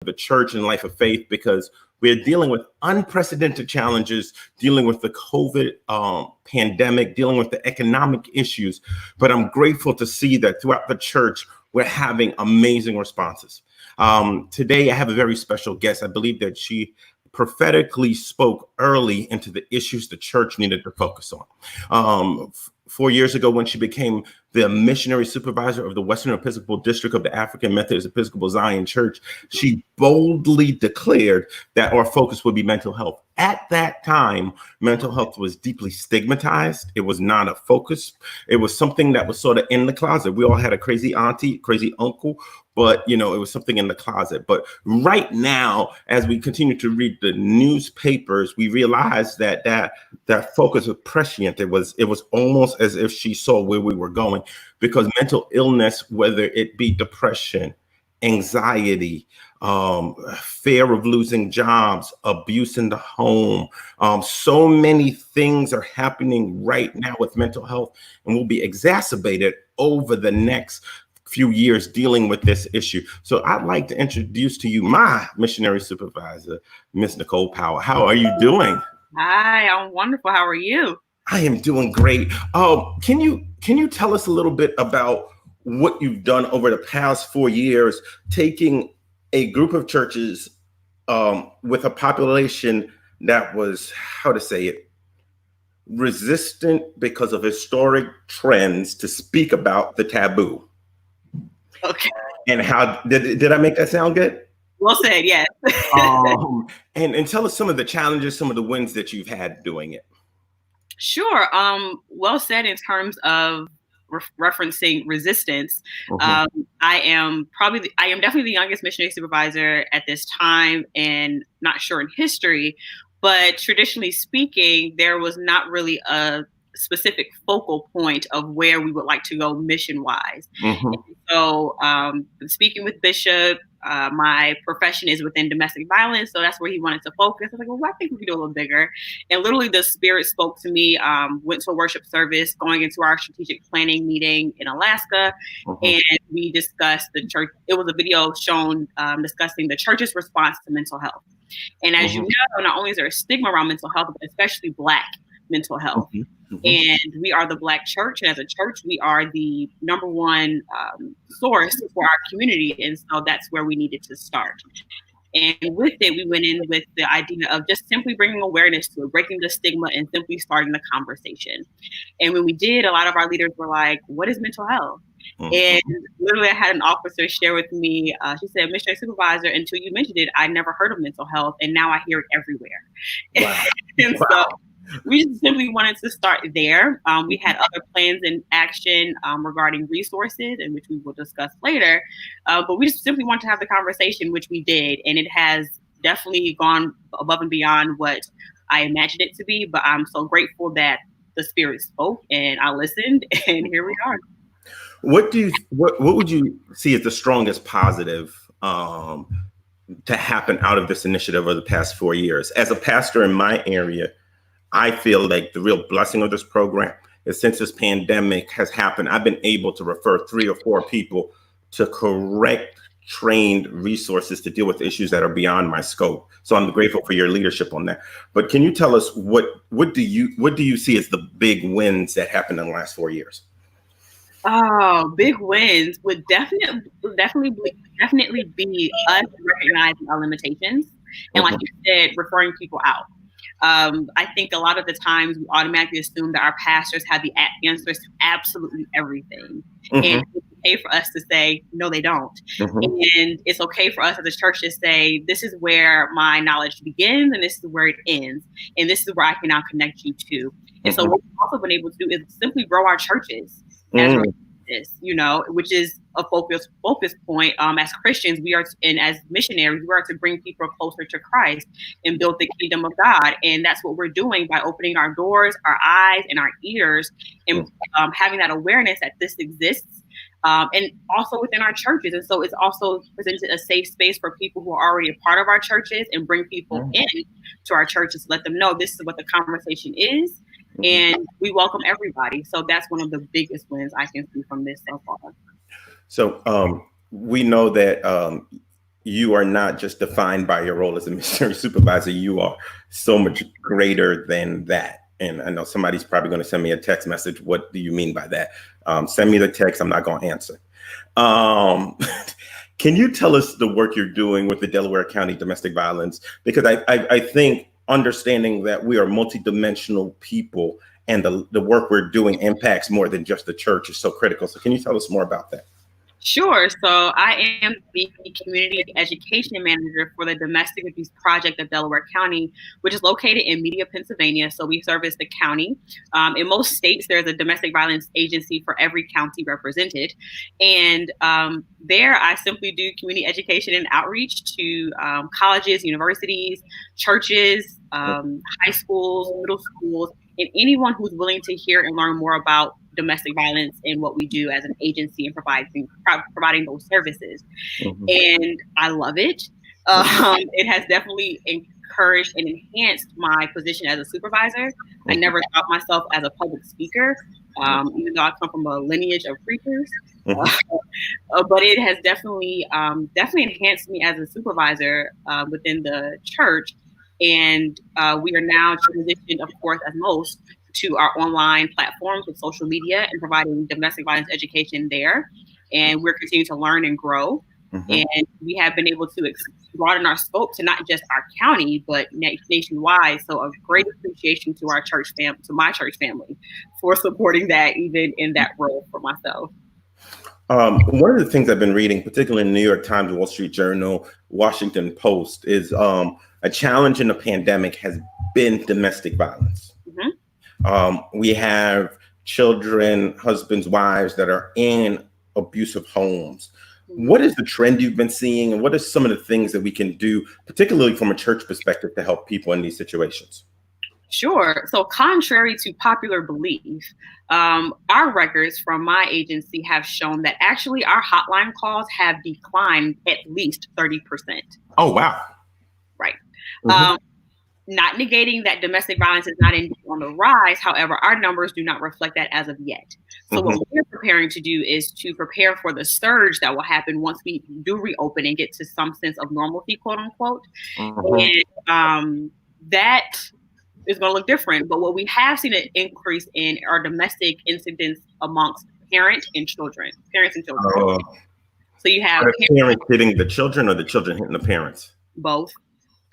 the church and life of faith, because we're dealing with unprecedented challenges, dealing with the COVID pandemic, dealing with the economic issues. But I'm grateful to see that throughout the church, we're having amazing responses. Today, I have a very special guest. I believe that she prophetically spoke early into the issues the church needed to focus on. 4 years ago, when she became the Missionary Supervisor of the Western Episcopal District of the African Methodist Episcopal Zion Church, she boldly declared that our focus would be mental health. At that time, mental health was deeply stigmatized. It was not a focus. It was something that was sort of in the closet. We all had a crazy auntie, crazy uncle, but it was something in the closet. But right now, as we continue to read the newspapers, we realize that focus was prescient. It was almost as if she saw where we were going, because mental illness, whether it be depression, anxiety, fear of losing jobs, abuse in the home, so many things are happening right now with mental health, and will be exacerbated over the next few years dealing with this issue. So I'd like to introduce to you my missionary supervisor, Miss Nicole Powell. How are you doing? Hi, I'm wonderful. How are you? I am doing great. Can you tell us a little bit about what you've done over the past 4 years, taking a group of churches with a population that was, resistant because of historic trends to speak about the taboo? Okay. And how did I make that sound good? Well said, yes. And tell us some of the challenges, some of the wins that you've had doing it. Sure. Well said in terms of referencing resistance. Mm-hmm. I am definitely the youngest missionary supervisor at this time, and not sure in history, but traditionally speaking, there was not really a specific focal point of where we would like to go mission-wise. Mm-hmm. So speaking with Bishop, my profession is within domestic violence, so that's where he wanted to focus. I was like, well, I think we could do a little bigger. And literally the Spirit spoke to me, went to a worship service, going into our strategic planning meeting in Alaska, Mm-hmm. and we discussed the church. It was a video shown discussing the church's response to mental health. And as Mm-hmm. you know, not only is there a stigma around mental health, but especially Black mental health. Mm-hmm. Mm-hmm. And we are the Black church. And as a church, we are the number one source for our community. And so that's where we needed to start. And with it, we went in with the idea of just simply bringing awareness to it, breaking the stigma, and simply starting the conversation. And when we did, a lot of our leaders were like, what is mental health? Mm-hmm. And literally I had an officer share with me, she said, Missionary Supervisor, until you mentioned it, I never heard of mental health. And now I hear it everywhere. Wow. And wow. So we simply wanted to start there. We had other plans in action regarding resources, and which we will discuss later. But we just simply wanted to have the conversation, which we did. And it has definitely gone above and beyond what I imagined it to be. But I'm so grateful that the Spirit spoke and I listened, and here we are. What would you see as the strongest positive to happen out of this initiative over the past 4 years? As a pastor in my area, I feel like the real blessing of this program is, since this pandemic has happened, I've been able to refer 3 or 4 people to correct trained resources to deal with issues that are beyond my scope. So I'm grateful for your leadership on that. But can you tell us what do you see as the big wins that happened in the last 4 years? Oh, big wins would definitely be us recognizing our limitations, and like you said, referring people out. I think a lot of the times we automatically assume that our pastors have the answers to absolutely everything. Mm-hmm. And it's okay for us to say, no, they don't. Mm-hmm. And it's okay for us as a church to say, this is where my knowledge begins and this is where it ends. And this is where I can now connect you to. And so what we've also been able to do is simply grow our churches as this, which is a focus point. As Christians, we are, and as missionaries, we are to bring people closer to Christ and build the kingdom of God. And that's what we're doing by opening our doors, our eyes, and our ears, and having that awareness that this exists, and also within our churches. And so it's also presented a safe space for people who are already a part of our churches, and bring people in to our churches to let them know this is what the conversation is. And we welcome everybody. So that's one of the biggest wins I can see from this so far. So we know that you are not just defined by your role as a missionary supervisor. You are so much greater than that. And I know somebody's probably going to send me a text message. What do you mean by that? Send me the text. I'm not going to answer. Can you tell us the work you're doing with the Delaware County Domestic Violence? Because I think understanding that we are multidimensional people and the work we're doing impacts more than just the church is so critical. So can you tell us more about that? Sure. So I am the community education manager for the Domestic Abuse Project of Delaware County, which is located in Media, Pennsylvania. So we service the county. In most states, there's a domestic violence agency for every county represented. And there I simply do community education and outreach to colleges, universities, churches, high schools, middle schools, and anyone who's willing to hear and learn more about domestic violence and what we do as an agency and providing those services. Mm-hmm. And I love it. It has definitely encouraged and enhanced my position as a supervisor. Mm-hmm. I never thought myself as a public speaker, even though I come from a lineage of preachers. Mm-hmm. But it has definitely enhanced me as a supervisor within the church. And we are now transitioned, of course, as most, to our online platforms with social media and providing domestic violence education there. And we're continuing to learn and grow. Mm-hmm. And we have been able to broaden our scope to not just our county, but nationwide. So a great appreciation to our church to my church family for supporting that, even in that role for myself. One of the things I've been reading, particularly in the New York Times, Wall Street Journal, Washington Post, is a challenge in the pandemic has been domestic violence. Mm-hmm. We have children, husbands, wives that are in abusive homes. What is the trend you've been seeing, and what are some of the things that we can do, particularly from a church perspective, to help people in these situations? Sure. So contrary to popular belief, our records from my agency have shown that actually our hotline calls have declined at least 30%. Oh, wow. Right. Mm-hmm. Not negating that domestic violence is not on the rise. However, our numbers do not reflect that as of yet. So mm-hmm. what we're preparing to do is to prepare for the surge that will happen once we do reopen and get to some sense of normalcy, quote unquote. Mm-hmm. And that is going to look different. But what we have seen an increase in are domestic incidents amongst parents and children. So you have parents hitting the children or the children hitting the parents? Both.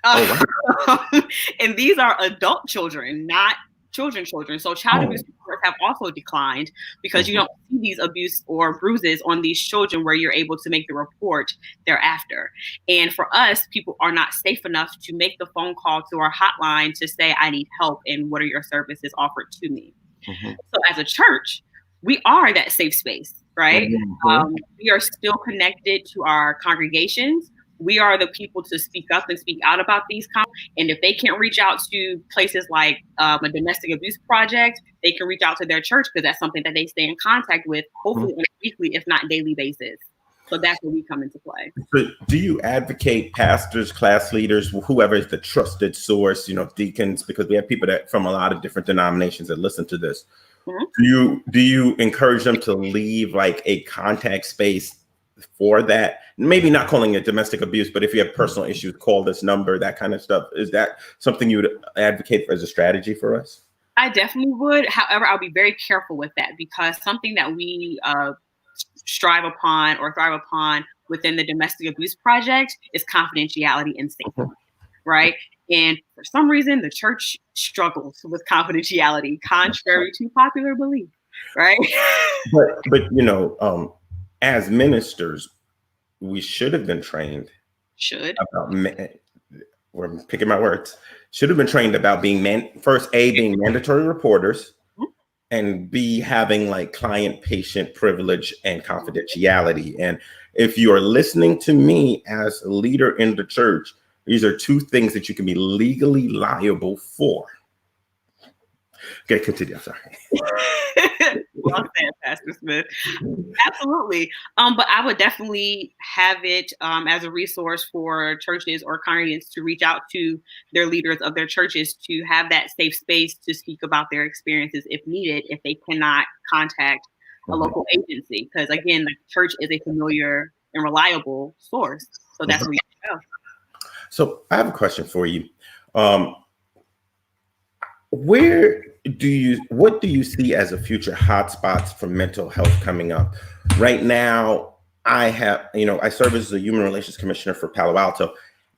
Oh, wow. And these are adult children, not children. So child abuse reports have also declined because you don't see these abuse or bruises on these children where you're able to make the report thereafter. And for us, people are not safe enough to make the phone call to our hotline to say, I need help and what are your services offered to me? Mm-hmm. So as a church, we are that safe space, right? Mm-hmm. We are still connected to our congregations. We are the people to speak up and speak out about these comments. And if they can't reach out to places like a domestic abuse project, they can reach out to their church because that's something that they stay in contact with, hopefully on a weekly, if not daily basis. So that's where we come into play. So do you advocate pastors, class leaders, whoever is the trusted source, deacons, because we have people that from a lot of different denominations that listen to this. Mm-hmm. Do you encourage them to leave like a contact space for that? Maybe not calling it domestic abuse, but if you have personal issues, call this number, that kind of stuff. Is that something you would advocate for as a strategy for us? I definitely would. However, I'll be very careful with that because something that we strive upon or thrive upon within the Domestic Abuse Project is confidentiality and safety, right? And for some reason, the church struggles with confidentiality, contrary to popular belief, right? But as ministers, we should have been trained. We're picking my words. Should have been trained about being being mandatory reporters, and B, having like client-patient privilege and confidentiality. And if you are listening to me as a leader in the church, these are two things that you can be legally liable for. Okay, continue. I'm sorry. Well said, Pastor Smith. Absolutely. But I would definitely have it as a resource for churches or congregants to reach out to their leaders of their churches to have that safe space to speak about their experiences if needed, if they cannot contact a local agency. Because again, the church is a familiar and reliable source. So that's where we Yeah. So I have a question for you. What do you see as a future hotspots for mental health coming up? Right now, I serve as the Human Relations Commissioner for Palo Alto,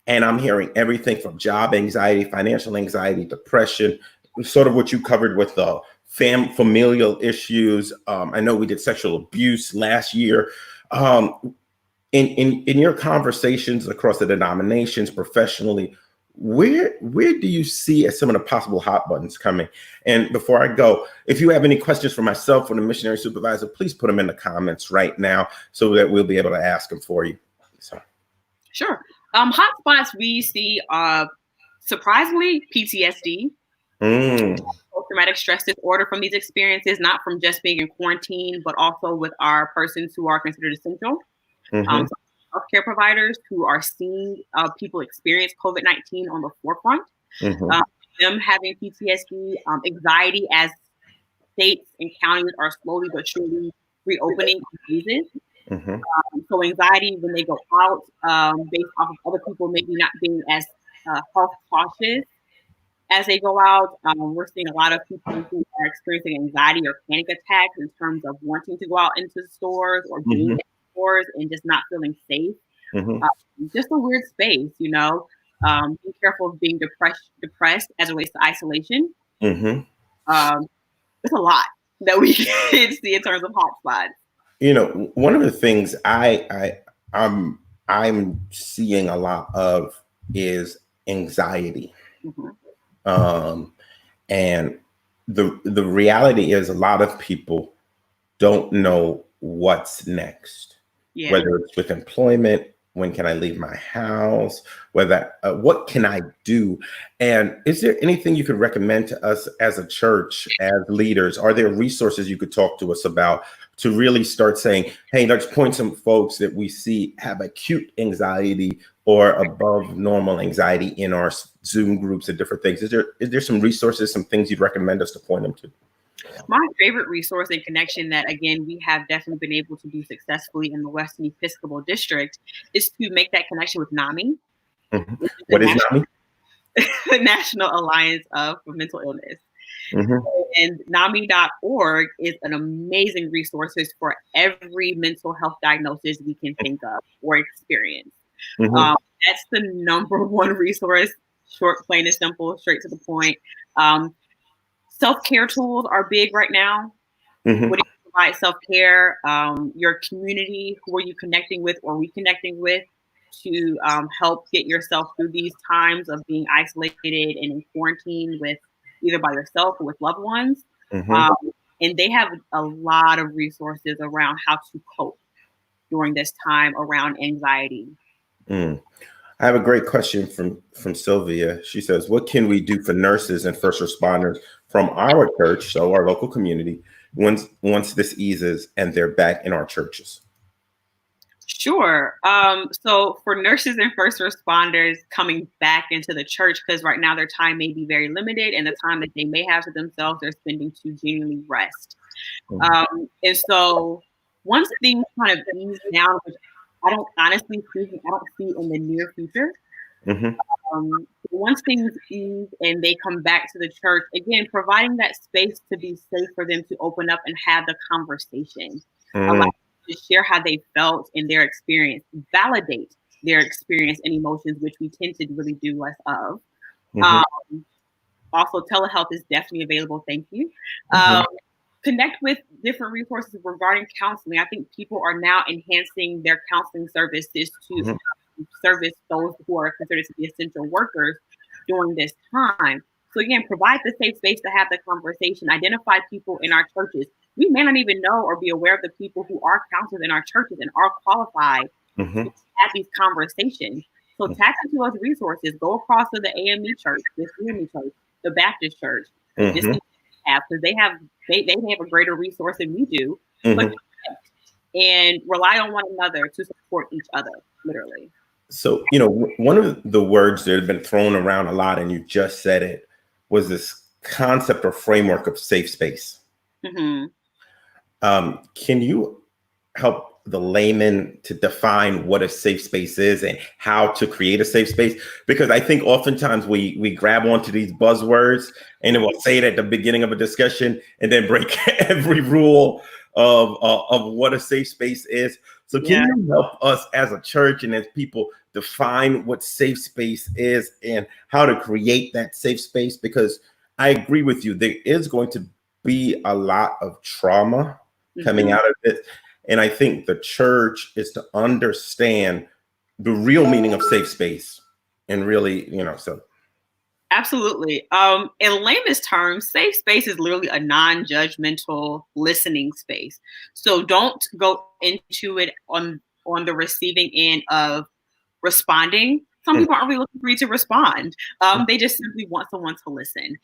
and I'm hearing everything from job anxiety, financial anxiety, depression, sort of what you covered with the familial issues. I know we did sexual abuse last year. In your conversations across the denominations professionally, where do you see as some of the possible hot buttons coming? And before I go, if you have any questions for myself or the missionary supervisor, please put them in the comments right now so that we'll be able to ask them for you. So. Sure. Hotspots we see, surprisingly, PTSD, post-traumatic stress disorder from these experiences, not from just being in quarantine, but also with our persons who are considered essential. So healthcare providers who are seeing people experience COVID-19 on the forefront, them having PTSD, anxiety as states and counties are slowly but surely reopening diseases. So anxiety when they go out, based off of other people maybe not being as health cautious as they go out. We're seeing a lot of people who are experiencing anxiety or panic attacks in terms of wanting to go out into stores or being in stores and just not feeling safe. Just a weird space, you know. Be careful of being depressed as it relates to isolation. It's a lot that we can see in terms of hotspots. You know, one of the things I'm seeing a lot of is anxiety. And the reality is a lot of people don't know what's next, whether it's with employment, when can I leave my house, whether what can I do? And is there anything you could recommend to us as a church, as leaders? Are there resources you could talk to us about to really start saying, hey, let's point some folks that we see have acute anxiety or above normal anxiety in our Zoom groups and different things? Is there some resources, some things you'd recommend us to point them to? My favorite resource and connection that, again, we have definitely been able to do successfully in the Western Episcopal District is to make that connection with NAMI. What is NAMI? The National Alliance for Mental Illness. And NAMI.org is an amazing resource for every mental health diagnosis we can think of or experience. That's the number one resource, short, plain and simple, straight to the point. Self-care tools are big right now. What do you provide self-care? Your community, who are you connecting with or reconnecting with to help get yourself through these times of being isolated and in quarantine with either by yourself or with loved ones. And they have a lot of resources around how to cope during this time around anxiety. I have a great question from Sylvia. She says, what can we do for nurses and first responders from our church, so our local community, once this eases and they're back in our churches? Sure. So for nurses and first responders coming back into the church, because right now their time may be very limited and the time that they may have to themselves, they're spending to genuinely rest. And so once things kind of ease down, which I don't see in the near future. Once things ease and they come back to the church, again, providing that space to be safe for them to open up and have the conversation. Allow them to share how they felt in their experience, validate their experience and emotions, which we tend to really do less of. Also, telehealth is definitely available. Thank you. Connect with different resources regarding counseling. I think people are now enhancing their counseling services to service those who are considered to be essential workers during this time. So again, provide the safe space to have the conversation. Identify people in our churches. We may not even know or be aware of the people who are counselors in our churches and are qualified to have these conversations. So tap into those resources. Go across to the A.M.E. church, the Missionary church, the Baptist church. Because they have a greater resource than we do, and rely on one another to support each other, literally. So, you know, one of the words that have been thrown around a lot, and you just said it, was this concept or framework of safe space. Can you help the layman to define what a safe space is and how to create a safe space, because I think oftentimes we grab onto these buzzwords and then we'll say it at the beginning of a discussion and then break every rule of what a safe space is. So can you help us as a church and as people define what safe space is and how to create that safe space? Because I agree with you, there is going to be a lot of trauma coming out of it. And I think the church is to understand the real meaning of safe space and really, so. Absolutely. In layman's terms, safe space is literally a non-judgmental listening space. So don't go into it on the receiving end of responding. Some people aren't really looking for you to respond. They just simply want someone to listen.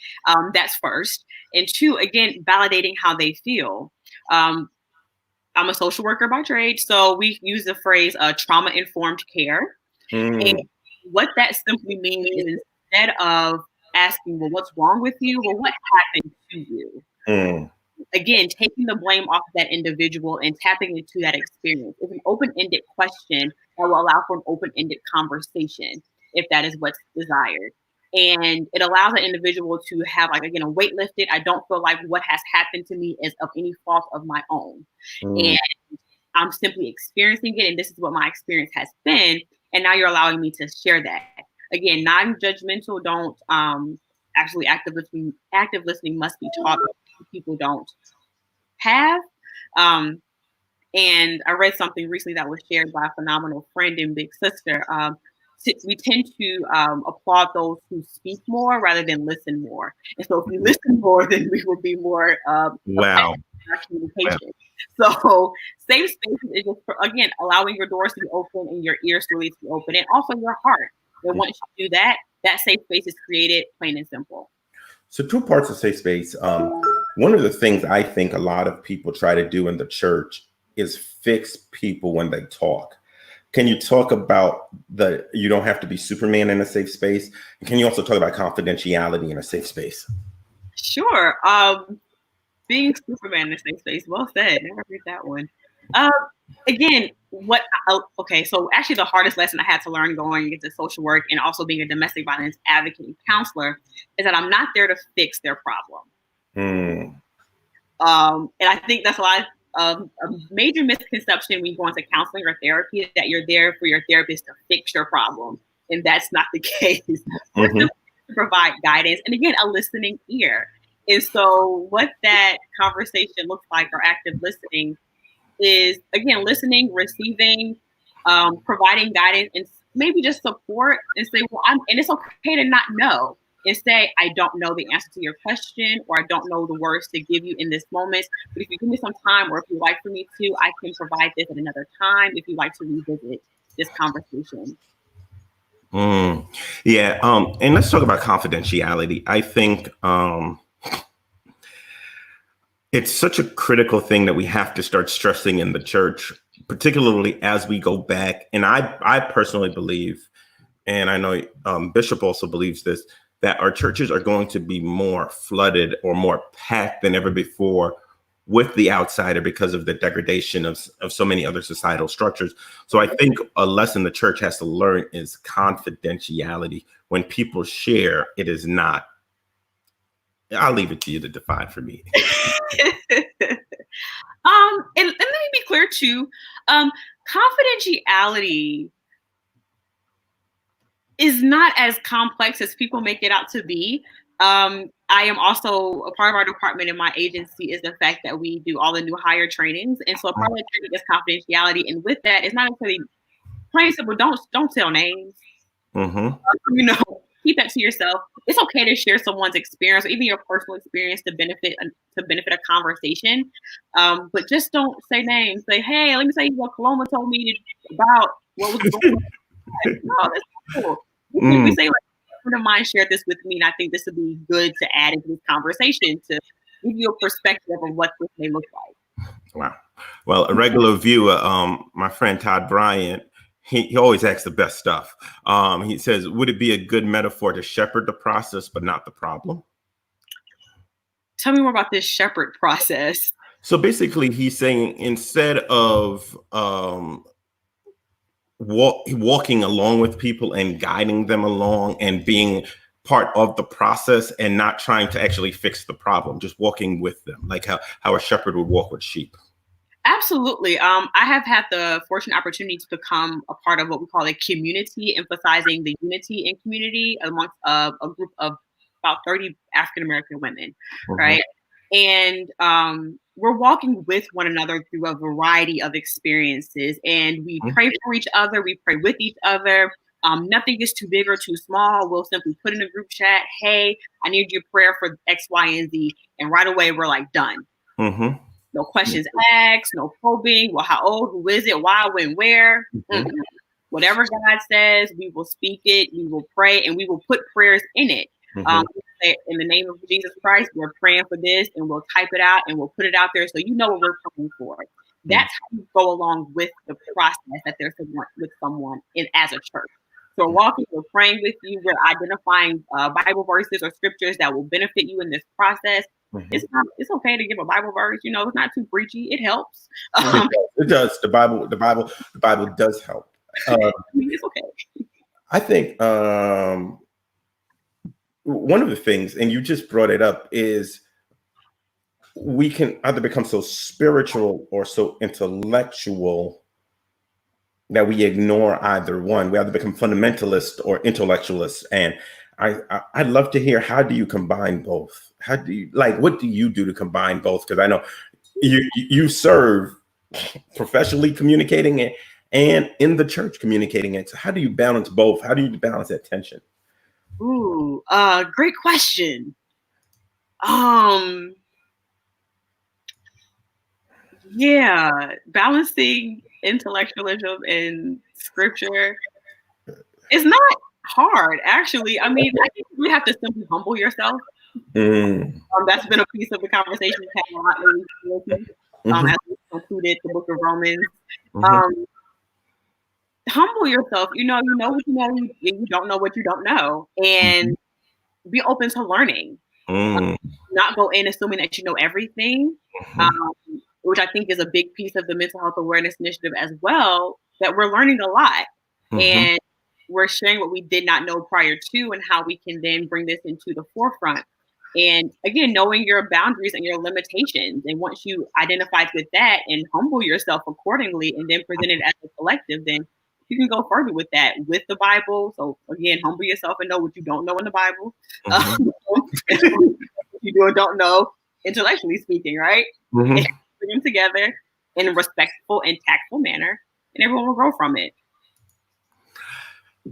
That's first. And two, again, validating how they feel. I'm a social worker by trade, so we use the phrase trauma-informed care. And what that simply means is instead of asking, well, what's wrong with you? Well, what happened to you? Again, taking the blame off of that individual and tapping into that experience is an open-ended question that will allow for an open-ended conversation if that is what's desired. And it allows an individual to have, like, again, a weight lifted. I don't feel like what has happened to me is of any fault of my own. And I'm simply experiencing it. And this is what my experience has been. And now you're allowing me to share that. Again, non-judgmental, don't actually active listening must be taught. People don't have. And I read something recently that was shared by a phenomenal friend and big sister. We tend to applaud those who speak more rather than listen more. And so if we listen more, then we will be more effective in our communication. So safe spaces is just, again, allowing your doors to be open and your ears really to be open, and also your heart. And once you do that, that safe space is created, plain and simple. So 2 parts of safe space. One of the things I think a lot of people try to do in the church is fix people when they talk. Can you talk about you don't have to be Superman in a safe space? And can you also talk about confidentiality in a safe space? Sure. Being Superman in a safe space. Well said. Never heard that one. Again, so actually the hardest lesson I had to learn going into social work and also being a domestic violence advocate and counselor is that I'm not there to fix their problem. And I think that's a major misconception when you go into counseling or therapy, that you're there for your therapist to fix your problem. And that's not the case. We're to provide guidance and, again, a listening ear. And so what that conversation looks like, or active listening, is, again, listening, receiving, providing guidance, and maybe just support, and say, well, and it's okay to not know, and say, I don't know the answer to your question, or I don't know the words to give you in this moment. But if you give me some time, or if you'd like for me to, I can provide this at another time if you'd like to revisit this conversation. Yeah. And let's talk about confidentiality. I think it's such a critical thing that we have to start stressing in the church, particularly as we go back. And I personally believe, and I know Bishop also believes this, that our churches are going to be more flooded or more packed than ever before with the outsider because of the degradation of so many other societal structures. So I think a lesson the church has to learn is confidentiality. When people share, it is not. I'll leave it to you to define for me. And let me be clear too. Confidentiality is not as complex as people make it out to be. I am also a part of our department in my agency is the fact that we do all the new hire trainings. And so a part of the training is confidentiality. And with that, it's not necessarily plain and simple. Don't tell names. Keep that to yourself. It's okay to share someone's experience or even your personal experience to benefit a conversation. But just don't say names. Say, hey, let me tell you what Coloma told me about what was going on. No, that's cool. We say, like, a friend of mine shared this with me, and I think this would be good to add into this conversation to give you a perspective of what this may look like. Wow. Well, a regular viewer, my friend Todd Bryant, he always asks the best stuff. He says, would it be a good metaphor to shepherd the process, but not the problem? Tell me more about this shepherd process. So basically, he's saying instead of walking along with people and guiding them along and being part of the process and not trying to actually fix the problem, just walking with them, like how a shepherd would walk with sheep. Absolutely. I have had the fortunate opportunity to become a part of what we call a community, emphasizing the unity in community amongst a group of about 30 African American women, right? And we're walking with one another through a variety of experiences, and we pray for each other. We pray with each other. Nothing is too big or too small. We'll simply put in a group chat, "Hey, I need your prayer for X, Y, and Z," and right away we're like done. No questions asked, no probing. Well, how old? Who is it? Why? When? Where? Whatever God says, we will speak it. We will pray, and we will put prayers in it. In the name of Jesus Christ, we're praying for this, and we'll type it out and we'll put it out there so you know what we're praying for. That's how you go along with the process that there's with someone as a church. So we're walking, we're praying with you, we're identifying Bible verses or scriptures that will benefit you in this process. It's okay to give a Bible verse, it's not too preachy. It helps. It does. The Bible does help. It's okay. I think one of the things, and you just brought it up, is we can either become so spiritual or so intellectual that we ignore either one. We either become fundamentalist or intellectualist. And I'd love to hear, how do you combine both? How do you, what do you do to combine both? Because I know you serve professionally communicating it and in the church communicating it. So how do you balance both? How do you balance that tension? Ooh, great question. Yeah, balancing intellectualism and scripture is not hard, actually. I mean, I think you have to simply humble yourself. That's been a piece of the conversation we've had a lot lately, as we concluded the book of Romans. Humble yourself. You know what you know, and you don't know what you don't know, and be open to learning. Not go in assuming that you know everything, which I think is a big piece of the mental health awareness initiative as well, that we're learning a lot. And we're sharing what we did not know prior to and how we can then bring this into the forefront. And again, knowing your boundaries and your limitations. And once you identify with that and humble yourself accordingly and then present it as a collective, then you can go further with that, with the Bible. So again, humble yourself and know what you don't know in the Bible. You do or don't know, intellectually speaking, right? And bring them together in a respectful and tactful manner, and everyone will grow from it.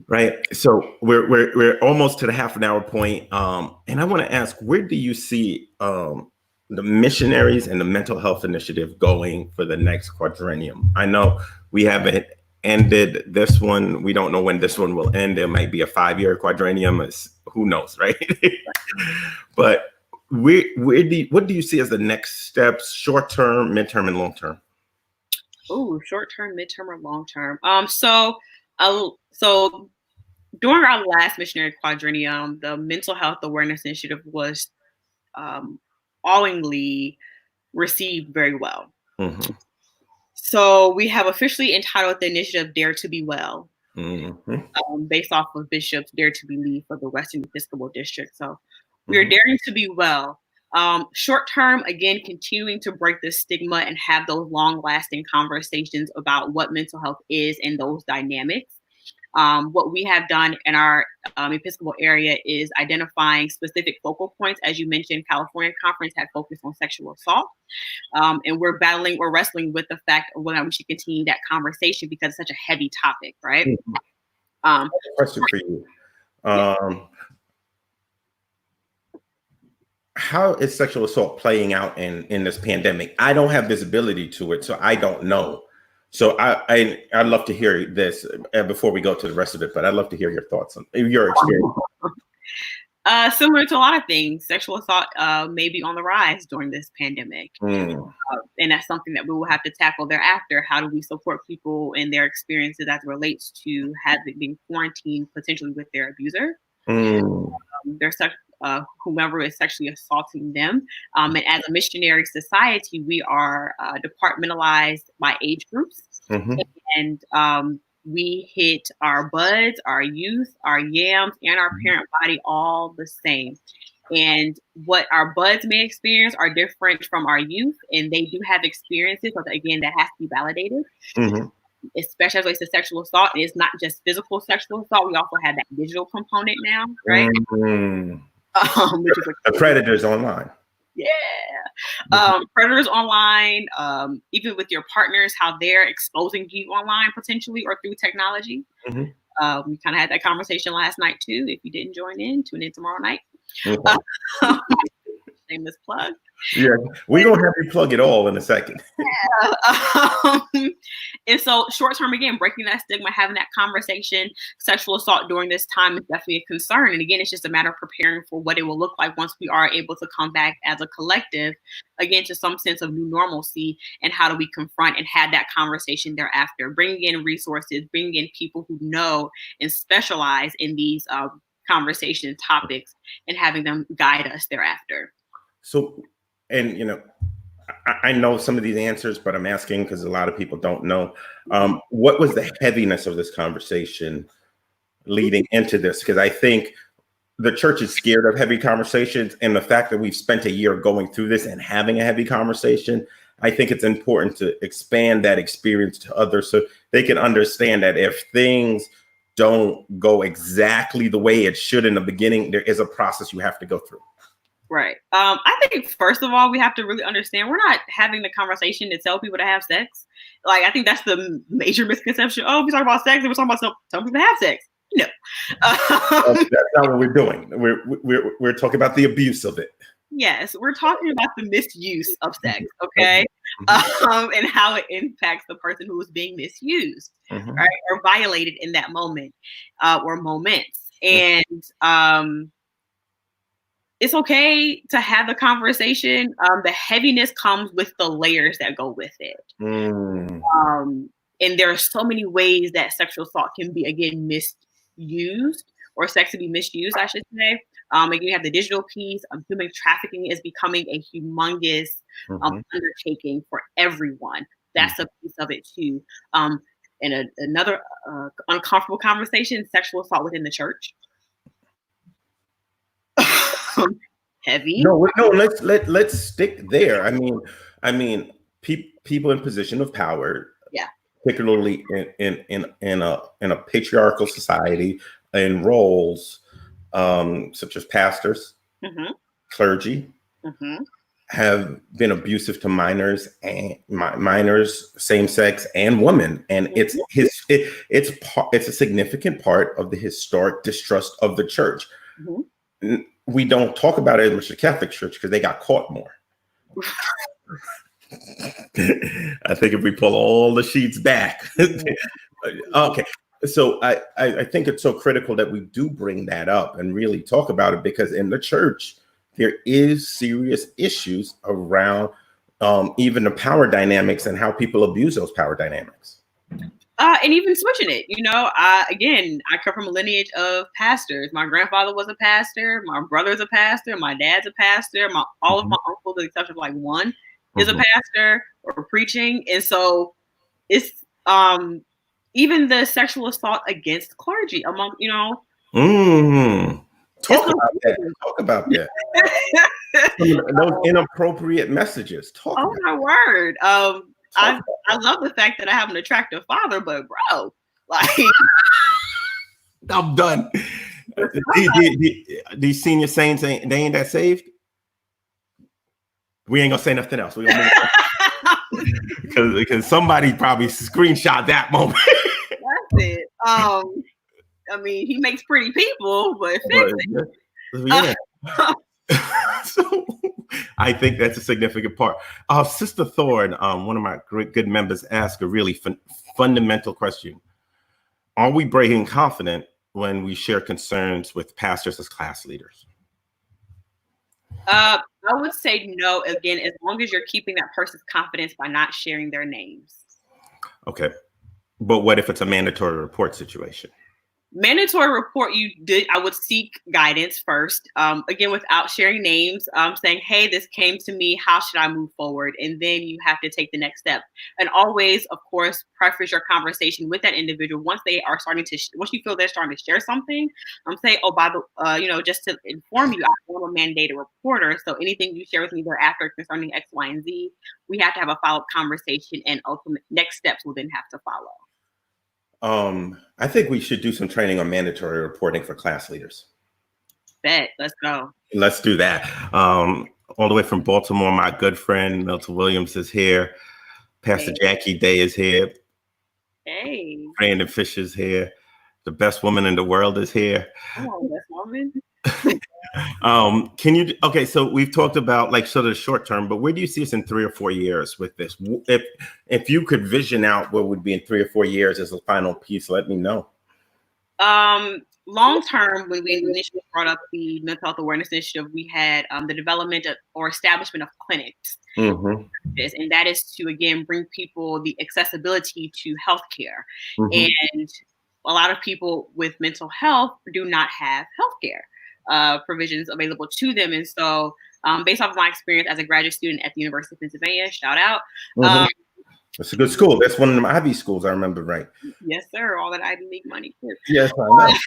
Right. So we're almost to the half an hour point. And I want to ask, where do you see the missionaries and the mental health initiative going for the next quadrennium? I know we haven't ended this one. We don't know when this one will end. There might be a 5-year quadrennium. Who knows, right? But what do you see as the next steps, short term, midterm, and long term? Oh, short term, midterm, or long term. So during our last missionary quadrennium, the Mental Health Awareness Initiative was awingly received very well. So we have officially entitled the initiative "Dare to Be Well," based off of Bishop's "Dare to Believe" for the Western Episcopal District. So we are daring to be well. Short term, again, continuing to break the stigma and have those long-lasting conversations about what mental health is and those dynamics. What we have done in our Episcopal area is identifying specific focal points. As you mentioned, California Conference had focused on sexual assault. And we're wrestling with the fact of whether we should continue that conversation because it's such a heavy topic, right? Question for you. How is sexual assault playing out in this pandemic? I don't have visibility to it, so I don't know. So I'd love to hear this before we go to the rest of it, but I'd love to hear your thoughts on your experience. Similar to a lot of things, sexual assault may be on the rise during this pandemic. And that's something that we will have to tackle thereafter. How do we support people in their experiences as it relates to having been quarantined potentially with their abuser? There's such whomever is sexually assaulting them. And as a missionary society, we are departmentalized by age groups. Mm-hmm. And we hit our buds, our youth, our yams, and our parent body all the same. And what our buds may experience are different from our youth, and they do have experiences. But again, that has to be validated, especially as it relates to sexual assault. And it's not just physical sexual assault; we also have that digital component now, right? Which is the predators online. Yeah, predators online, even with your partners, how they're exposing you online potentially or through technology. We kind of had that conversation last night too. If you didn't join in, tune in tomorrow night. Shameless plug. Yeah, we're gonna have you plug it all in a second. And so short term, again, breaking that stigma, having that conversation, sexual assault during this time is definitely a concern. And again, it's just a matter of preparing for what it will look like once we are able to come back as a collective, again, to some sense of new normalcy. And how do we confront and have that conversation thereafter, bringing in resources, bringing in people who know and specialize in these conversation topics, and having them guide us thereafter. So, and I know some of these answers, but I'm asking because a lot of people don't know. What was the heaviness of this conversation leading into this? Because I think the church is scared of heavy conversations, and the fact that we've spent a year going through this and having a heavy conversation, I think it's important to expand that experience to others so they can understand that if things don't go exactly the way it should in the beginning, there is a process you have to go through. Right. I think first of all, we have to really understand we're not having the conversation to tell people to have sex. Like, I think that's the major misconception. Oh, we talk about sex and we're talking about telling people to have sex. No. That's not what we're doing. We're talking about the abuse of it. Yes, we're talking about the misuse of sex, okay? And how it impacts the person who is being misused, right? Or violated in that moment or moments. And it's okay to have the conversation. The heaviness comes with the layers that go with it. And there are so many ways that sexual assault can be, again, misused, or sex to be misused, I should say. Again, you have the digital piece. Human trafficking is becoming a humongous undertaking for everyone. That's a piece of it too. And another uncomfortable conversation: sexual assault within the church. Heavy. No. Let's stick there. I mean, people in position of power, particularly in a patriarchal society, in roles such as pastors, clergy, have been abusive to minors, and minors, same sex, and women. And it's a significant part of the historic distrust of the church. We don't talk about it as much in the Catholic Church because they got caught more. I think if we pull all the sheets back. Okay. So I think it's so critical that we do bring that up and really talk about it, because in the church, there is serious issues around even the power dynamics and how people abuse those power dynamics. And even switching it, again, I come from a lineage of pastors. My grandfather was a pastor. My brother's a pastor. My dad's a pastor. All of my uncles, with the exception of like one, is a pastor or preaching. And so it's even the sexual assault against clergy among, Talk about that. Those inappropriate messages. My word. I love the fact that I have an attractive father, but bro, like, I'm done. These senior saints they ain't that saved. We ain't gonna say nothing else. We gonna because somebody probably screenshot that moment. That's it. I mean, he makes pretty people, but yeah. So I think that's a significant part. Sister Thorne, one of my good members, asked a really fundamental question. Are we breaking confident when we share concerns with pastors as class leaders? I would say no, again, as long as you're keeping that person's confidence by not sharing their names. Okay. But what if it's a mandatory report situation? Mandatory report, I would seek guidance first, again, without sharing names, saying, hey, this came to me, how should I move forward? And then you have to take the next step. And always, of course, preface your conversation with that individual. Once they are starting to, once you feel they're starting to share something, say, oh, by the, just to inform you, I'm a mandated reporter. So anything you share with me thereafter concerning X, Y, and Z, we have to have a follow-up conversation, and ultimate next steps will then have to follow. I think we should do some training on mandatory reporting for class leaders. Bet. Let's go. Let's do that. All the way from Baltimore, my good friend Milton Williams is here. Pastor Jackie Day is here. Hey. Brandon Fisher's here. The best woman in the world is here. Oh, best woman. Okay, so we've talked about like sort of short term, but where do you see us in 3 or 4 years with this? If you could vision out what would be in 3 or 4 years as a final piece, let me know. Long term, when we initially brought up the mental health awareness initiative, we had the development or establishment of clinics. Mm-hmm. And that is to, again, bring people the accessibility to healthcare. Mm-hmm. And a lot of people with mental health do not have healthcare provisions available to them. And so based off of my experience as a graduate student at the University of Pennsylvania, shout out. Mm-hmm. That's a good school. That's one of them Ivy schools, I remember, right? Yes, sir. All that Ivy League money. Yes, I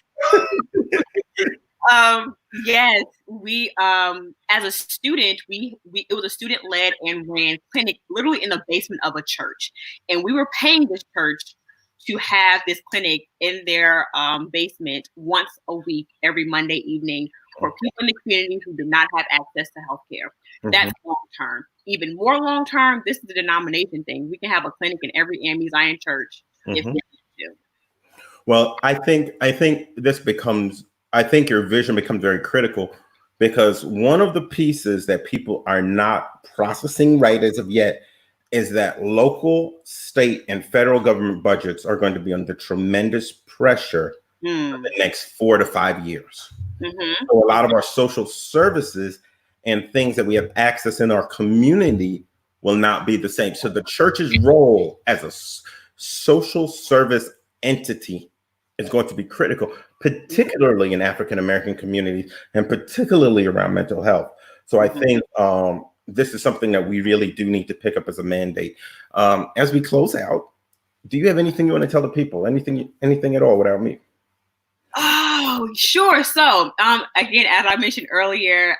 know. Yes, we as a student, it was a student-led and ran clinic literally in the basement of a church. And we were paying this church to have this clinic in their basement once a week, every Monday evening, for people in the community who do not have access to healthcare. Mm-hmm. That's long term. Even more long term, this is the denomination thing. We can have a clinic in every A.M.E. Zion church if we need to. Well, I think your vision becomes very critical, because one of the pieces that people are not processing right as of yet is that local, state, and federal government budgets are going to be under tremendous pressure for the next 4 to 5 years. Mm-hmm. So a lot of our social services and things that we have access in our community will not be the same. So the church's role as a social service entity is going to be critical, particularly in African-American communities and particularly around mental health. So I think this is something that we really do need to pick up as a mandate. As we close out, do you have anything you want to tell the people? Anything at all without me? Oh, sure. So, again, as I mentioned earlier,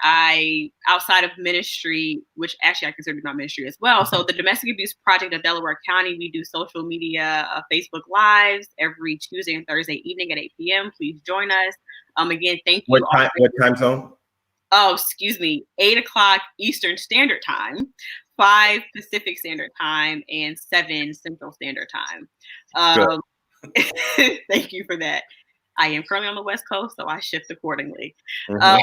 outside of ministry, which actually I consider my ministry as well. So the Domestic Abuse Project of Delaware County, we do social media, Facebook Lives every Tuesday and Thursday evening at 8 p.m. Please join us. Again, thank you. What time zone? Oh, excuse me, 8 o'clock Eastern Standard Time, 5 Pacific Standard Time, and 7 Central Standard Time. Thank you for that. I am currently on the West Coast, so I shift accordingly. Mm-hmm.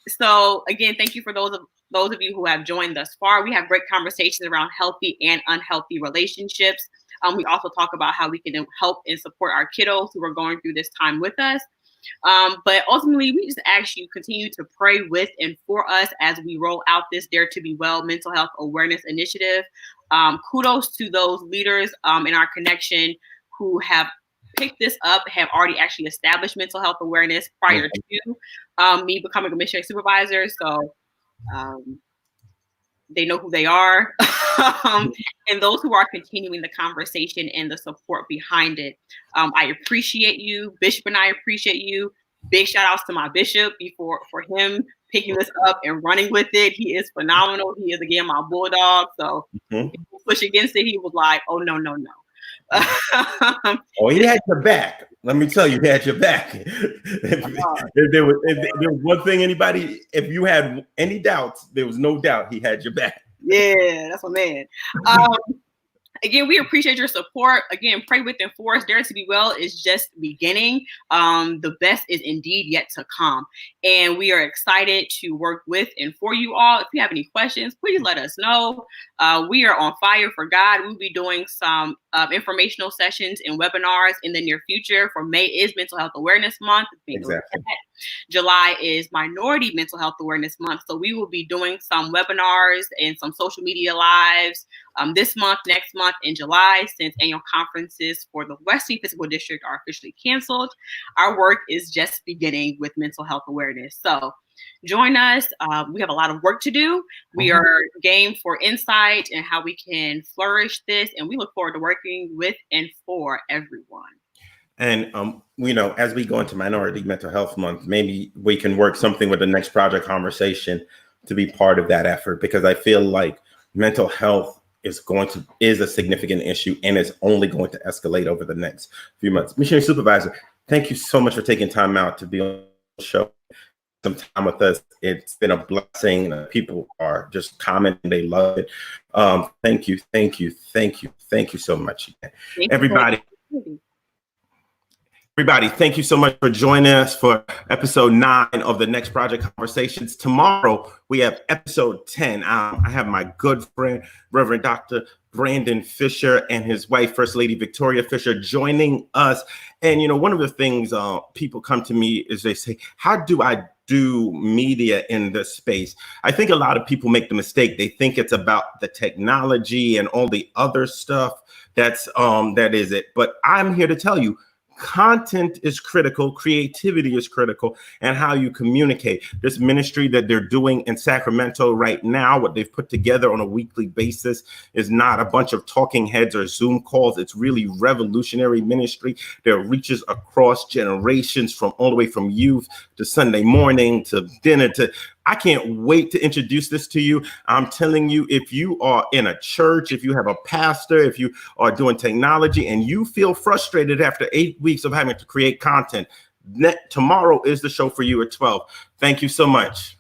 So again, thank you for those of you who have joined thus far. We have great conversations around healthy and unhealthy relationships. We also talk about how we can help and support our kiddos who are going through this time with us. But ultimately, we just ask you continue to pray with and for us as we roll out this Dare to Be Well mental health awareness initiative. Kudos to those leaders in our connection who have picked this up, have already actually established mental health awareness prior to me becoming a missionary supervisor. So they know who they are. And those who are continuing the conversation and the support behind it. I appreciate you. Bishop and I appreciate you. Big shout outs to my bishop for him picking this up and running with it. He is phenomenal. He is, again, my bulldog. So if you push against it, he was like, oh, no. Oh, he had your back. Let me tell you, he had your back. If there was one thing, if you had any doubts, there was no doubt he had your back. Yeah, that's my man. Again, we appreciate your support. Again, pray with and for us. Dare to Be Well is just beginning. The best is indeed yet to come. And we are excited to work with and for you all. If you have any questions, please let us know. We are on fire for God. We'll be doing some informational sessions and webinars in the near future. For May is Mental Health Awareness Month. Exactly. July is Minority Mental Health Awareness Month. So we will be doing some webinars and some social media lives this month, next month in July, since annual conferences for the Western Episcopal District are officially canceled. Our work is just beginning with mental health awareness. So join us. We have a lot of work to do. We are game for insight and how we can flourish this. And we look forward to working with and for everyone. And, as we go into Minority Mental Health Month, maybe we can work something with the Next Project Conversation to be part of that effort, because I feel like mental health is a significant issue and is only going to escalate over the next few months. Missionary Supervisor, thank you so much for taking time out to be on the show, some time with us. It's been a blessing. People are just commenting, they love it. Thank you so much. Everybody, thank you so much for joining us for episode 9 of the Next Project Conversations. Tomorrow, we have episode 10. I have my good friend, Reverend Dr. Brandon Fisher, and his wife, First Lady Victoria Fisher, joining us. And, one of the things people come to me is they say, how do I do media in this space? I think a lot of people make the mistake. They think it's about the technology and all the other stuff that is it. But I'm here to tell you, content is critical, creativity is critical, and how you communicate. This ministry that they're doing in Sacramento right now, what they've put together on a weekly basis, is not a bunch of talking heads or Zoom calls. It's really revolutionary ministry that reaches across generations, from all the way from youth to Sunday morning to dinner to I can't wait to introduce this to you. I'm telling you, if you are in a church, if you have a pastor, if you are doing technology and you feel frustrated after 8 weeks of having to create content, tomorrow is the show for you at 12. Thank you so much.